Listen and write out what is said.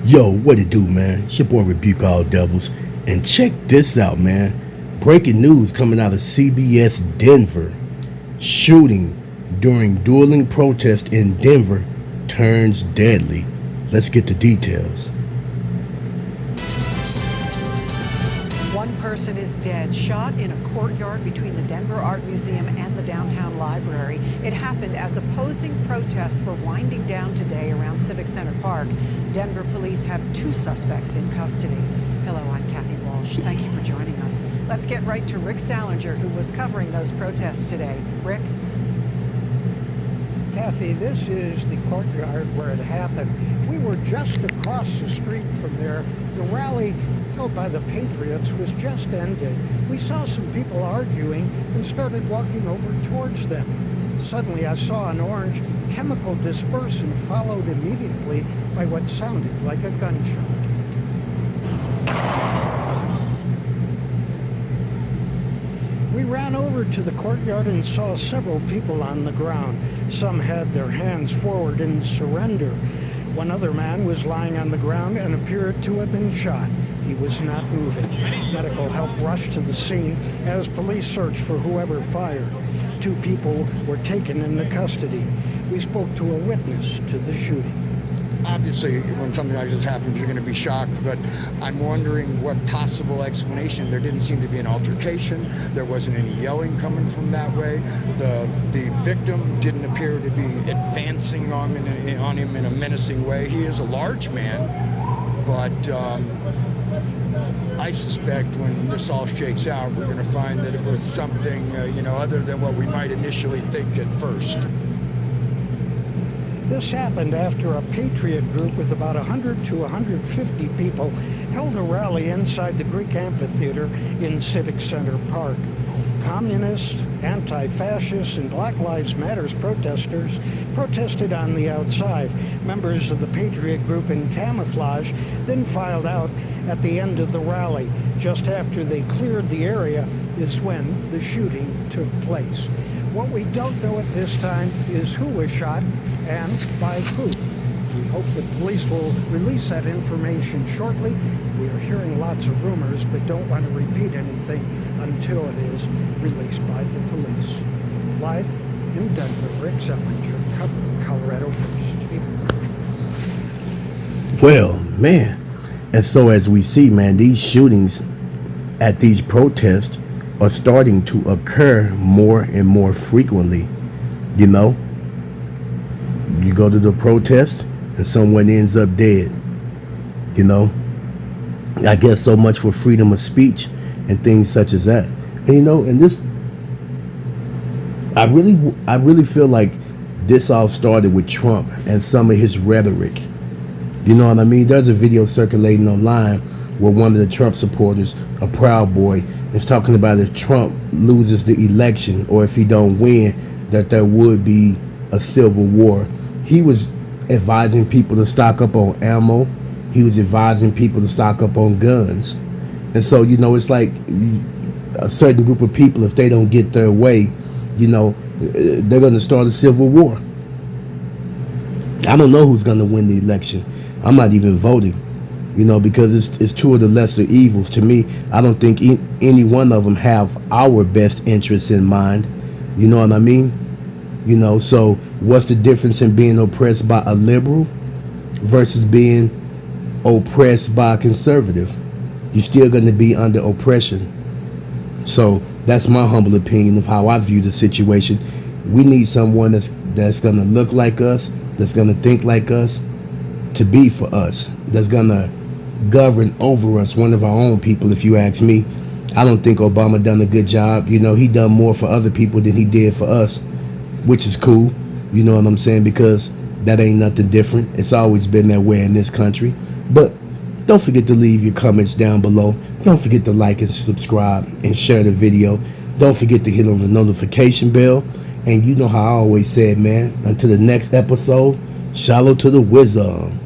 Yo, what it do, man? It's your boy Rebuke All Devils. And check this out, man. Breaking news coming out of CBS Denver. Shooting during dueling protest in Denver turns deadly. Let's get the details. One person is dead, shot in a courtyard between the Denver Art Museum and the downtown library. It happened as opposing protests were winding down today around Civic Center Park. Denver police have 2 suspects in custody. Hello, I'm Kathy Walsh. Thank you for joining us. Let's get right to Rick Salinger, who was covering those protests today. Rick? Kathy, this is the courtyard where it happened. We were just across the street from there. The rally held by the Patriots was just ended. We saw some people arguing and started walking over towards them. Suddenly I saw an orange chemical dispersant followed immediately by what sounded like a gunshot. We ran over to the courtyard and saw several people on the ground. Some had their hands forward in surrender. One other man was lying on the ground and appeared to have been shot. He was not moving. Medical help rushed to the scene as police searched for whoever fired. 2 people were taken into custody. We spoke to a witness to the shooting. Obviously, when something like this happens, you're going to be shocked, but I'm wondering what possible explanation. There didn't seem to be an altercation. There wasn't any yelling coming from that way. The victim didn't appear to be advancing on him in a menacing way. He is a large man, but I suspect when this all shakes out, we're going to find that it was something, other than what we might initially think at first. This happened after a patriot group with about 100 to 150 people held a rally inside the Greek amphitheater in Civic Center Park. Communists, anti-fascists, and Black Lives Matter protesters protested on the outside. Members of the patriot group in camouflage then filed out at the end of the rally. Just after they cleared the area is when the shooting took place. What we don't know at this time is who was shot and by who. We hope the police will release that information shortly. We are hearing lots of rumors, but don't want to repeat anything until it is released by the police. Live in Denver, Rick Salinger, covering Colorado First. Well, man. And so as we see, man, these shootings at these protests are starting to occur more and more frequently. You go to the protest and someone ends up dead. I guess so much for freedom of speech and things such as that. And and this, I really feel like this all started with Trump and some of his rhetoric. You know what I mean? There's a video circulating online where one of the Trump supporters, a Proud Boy, is talking about if Trump loses the election or if he don't win, that there would be a civil war. He was advising people to stock up on ammo. He was advising people to stock up on guns. And so, it's like a certain group of people, if they don't get their way, they're going to start a civil war. I don't know who's going to win the election. I'm not even voting, because it's 2 of the lesser evils. To me, I don't think any one of them have our best interests in mind. You know what I mean? So what's the difference in being oppressed by a liberal versus being oppressed by a conservative? You're still going to be under oppression. So that's my humble opinion of how I view the situation. We need someone that's going to look like us, that's going to think like us, to be for us, that's going to govern over us, one of our own people, if you ask me. I don't think Obama done a good job. He done more for other people than he did for us, which is cool. You know what I'm saying? Because that ain't nothing different. It's always been that way in this country. But don't forget to leave your comments down below. Don't forget to like and subscribe and share the video. Don't forget to hit on the notification bell. And you know how I always said, man, until the next episode, shallow to the wisdom.